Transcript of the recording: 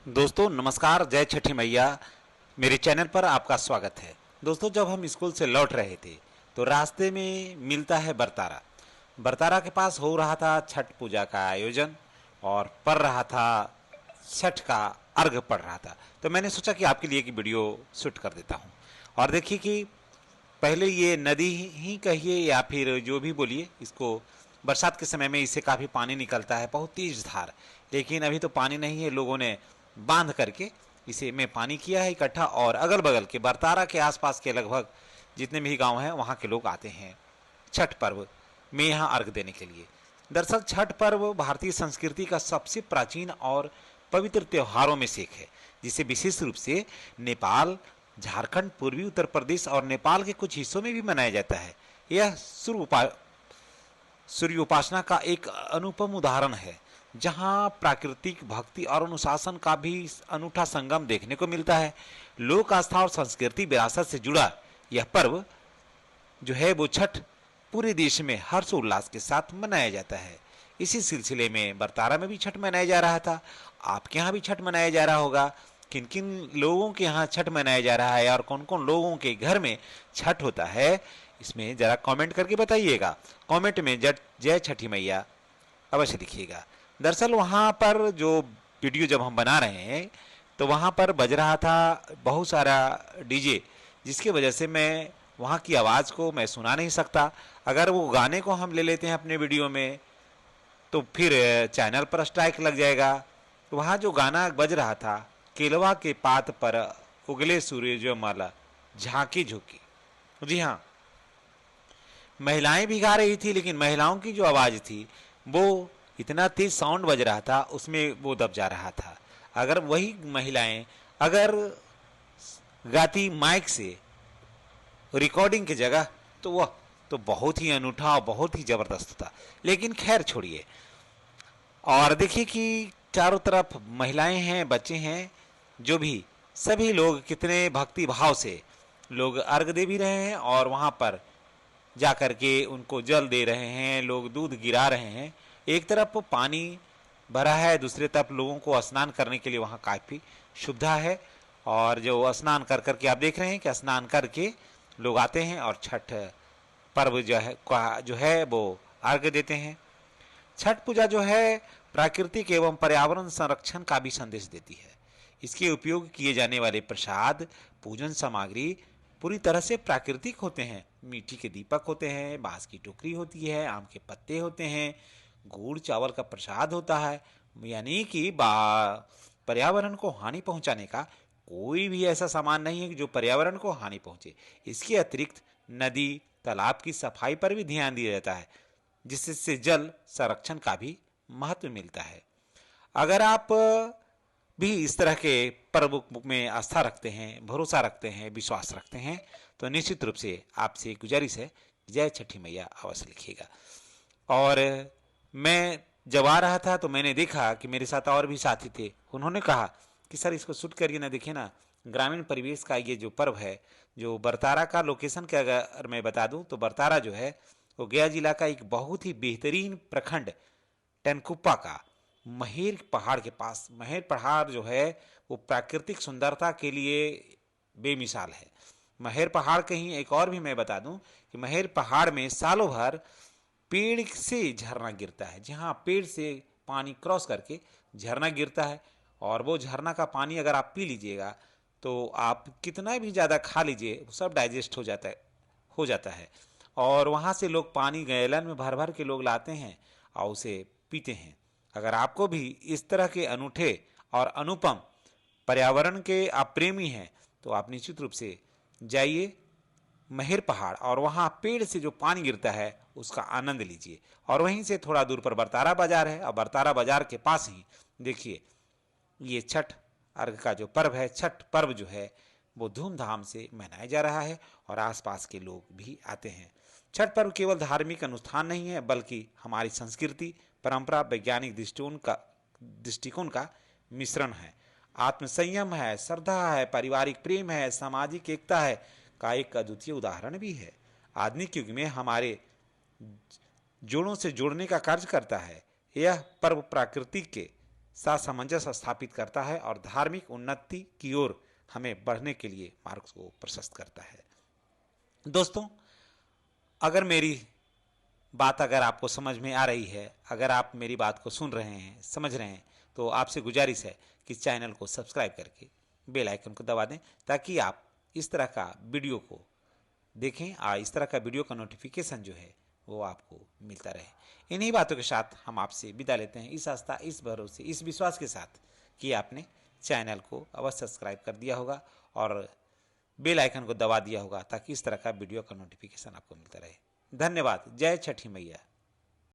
दोस्तों नमस्कार, जय छठी मैया। मेरे चैनल पर आपका स्वागत है। दोस्तों, जब हम स्कूल से लौट रहे थे तो रास्ते में मिलता है बरतारा। बरतारा के पास हो रहा था छठ पूजा का आयोजन और पढ़ रहा था छठ का अर्घ पढ़ रहा था। तो मैंने सोचा कि आपके लिए एक वीडियो शूट कर देता हूँ। और देखिए कि पहले ये नदी ही कहिए या फिर जो भी बोलिए, इसको बरसात के समय में इससे काफ़ी पानी निकलता है, बहुत तेज धार। लेकिन अभी तो पानी नहीं है, लोगों ने बांध करके इसे में पानी किया है इकट्ठा, और अगल बगल के बरतारा के आसपास के लगभग जितने भी गांव हैं वहाँ के लोग आते हैं छठ पर्व में यहाँ अर्घ देने के लिए। दरअसल छठ पर्व भारतीय संस्कृति का सबसे प्राचीन और पवित्र त्योहारों में से एक है, जिसे विशेष रूप से नेपाल, झारखंड, पूर्वी उत्तर प्रदेश और नेपाल के कुछ हिस्सों में भी मनाया जाता है। यह सूर्य उपासना का एक अनुपम उदाहरण है, जहां प्राकृतिक भक्ति और अनुशासन का भी अनूठा संगम देखने को मिलता है। लोक आस्था और संस्कृति विरासत से जुड़ा यह पर्व जो है वो छठ पूरे देश में हर्षोल्लास के साथ मनाया जाता है। इसी सिलसिले में बरतारा में भी छठ मनाया जा रहा था। आपके यहाँ भी छठ मनाया जा रहा होगा। किन किन लोगों के यहाँ छठ मनाया जा रहा है और कौन कौन लोगों के घर में छठ होता है, इसमें जरा कमेंट करके बताइएगा। कमेंट में जय छठी मैया अवश्य लिखिएगा। दरअसल वहाँ पर जो वीडियो जब हम बना रहे हैं तो वहाँ पर बज रहा था बहुत सारा डीजे, जिसकी वजह से मैं वहाँ की आवाज़ को मैं सुना नहीं सकता। अगर वो गाने को हम ले लेते हैं अपने वीडियो में तो फिर चैनल पर स्ट्राइक लग जाएगा। तो वहाँ जो गाना बज रहा था, केलवा के पात पर उगले सूर्य जो माला झांकी झुकी, जी हाँ, महिलाएं भी गा रही थी, लेकिन महिलाओं की जो आवाज़ थी वो इतना तेज साउंड बज रहा था, उसमें वो दब जा रहा था। अगर वही महिलाएं अगर गाती माइक से रिकॉर्डिंग की जगह, तो वह तो बहुत ही अनूठा और बहुत ही ज़बरदस्त था। लेकिन खैर छोड़िए, और देखिए कि चारों तरफ महिलाएं हैं, बच्चे हैं, जो भी सभी लोग कितने भक्ति भाव से लोग अर्घ दे भी रहे हैं और वहाँ पर जा कर के उनको जल दे रहे हैं, लोग दूध गिरा रहे हैं। एक तरफ पानी भरा है, दूसरी तरफ लोगों को स्नान करने के लिए वहाँ काफ़ी सुविधा है। और जो स्नान कर करके आप देख रहे हैं कि स्नान करके लोग आते हैं और छठ पर्व जो है वो अर्घ देते हैं। छठ पूजा जो है प्राकृतिक एवं पर्यावरण संरक्षण का भी संदेश देती है। इसके उपयोग किए जाने वाले प्रसाद, पूजन सामग्री पूरी तरह से प्राकृतिक होते हैं। मिट्टी के दीपक होते हैं, बांस की टोकरी होती है, आम के पत्ते होते हैं, गुड़ चावल का प्रसाद होता है। यानी कि पर्यावरण को हानि पहुंचाने का कोई भी ऐसा सामान नहीं है कि जो पर्यावरण को हानि पहुंचे। इसके अतिरिक्त नदी तालाब की सफाई पर भी ध्यान दिया जाता है, जिससे जल संरक्षण का भी महत्व मिलता है। अगर आप भी इस तरह के पर्व में आस्था रखते हैं, भरोसा रखते हैं, विश्वास रखते हैं, तो निश्चित रूप से आपसे गुजारिश है, जय छठी मैया अवश्य लिखिएगा। और मैं जब आ रहा था तो मैंने देखा कि मेरे साथ और भी साथी थे। उन्होंने कहा कि सर इसको शूट करिए ना, देखिए ना, ग्रामीण परिवेश का ये जो पर्व है, जो बरतारा का लोकेशन के अगर मैं बता दूं तो बरतारा जो है वो गया जिला का एक बहुत ही बेहतरीन प्रखंड टेनकुप्पा का महेर पहाड़ के पास। महेर पहाड़ जो है वो प्राकृतिक सुंदरता के लिए बेमिसाल है। महेर पहाड़ कहीं एक और भी मैं बता दूं कि महेर पहाड़ में सालों भर पेड़ से झरना गिरता है। जहाँ पेड़ से पानी क्रॉस करके झरना गिरता है, और वो झरना का पानी अगर आप पी लीजिएगा तो आप कितना भी ज़्यादा खा लीजिए वो सब डाइजेस्ट हो जाता है। और वहाँ से लोग पानी गैलन में भर भर के लोग लाते हैं और उसे पीते हैं। अगर आपको भी इस तरह के अनूठे और अनुपम पर्यावरण के आप प्रेमी हैं तो आप निश्चित रूप से जाइए महेर पहाड़, और वहाँ पेड़ से जो पानी गिरता है उसका आनंद लीजिए। और वहीं से थोड़ा दूर पर बरतारा बाजार है, और बरतारा बाजार के पास ही देखिए ये छठ अर्घ का जो पर्व है, छठ पर्व जो है वो धूमधाम से मनाया जा रहा है और आसपास के लोग भी आते हैं। छठ पर्व केवल धार्मिक अनुष्ठान नहीं है, बल्कि हमारी संस्कृति, परंपरा, वैज्ञानिक दृष्टिकोण का मिश्रण है। आत्मसंयम है, श्रद्धा है, पारिवारिक प्रेम है, सामाजिक एकता है का एक अद्वितीय उदाहरण भी है। आधुनिक युग में हमारे जोड़ों से जोड़ने का कार्य करता है। यह पर्व प्रकृति के साथ सामंजस्य स्थापित करता है और धार्मिक उन्नति की ओर हमें बढ़ने के लिए मार्ग को प्रशस्त करता है। दोस्तों, अगर मेरी बात अगर आपको समझ में आ रही है, अगर आप मेरी बात को सुन रहे हैं, समझ रहे हैं, तो आपसे गुजारिश है कि चैनल को सब्सक्राइब करके बेल आइकन को दबा दें, ताकि आप इस तरह का वीडियो को देखें और इस तरह का वीडियो का नोटिफिकेशन जो है वो आपको मिलता रहे। इन्हीं बातों के साथ हम आपसे विदा लेते हैं, इस आस्था, इस भरोसे, इस विश्वास के साथ कि आपने चैनल को अवश्य सब्सक्राइब कर दिया होगा और बेल आइकन को दबा दिया होगा, ताकि इस तरह का वीडियो का नोटिफिकेशन आपको मिलता रहे। धन्यवाद। जय छठी मैया।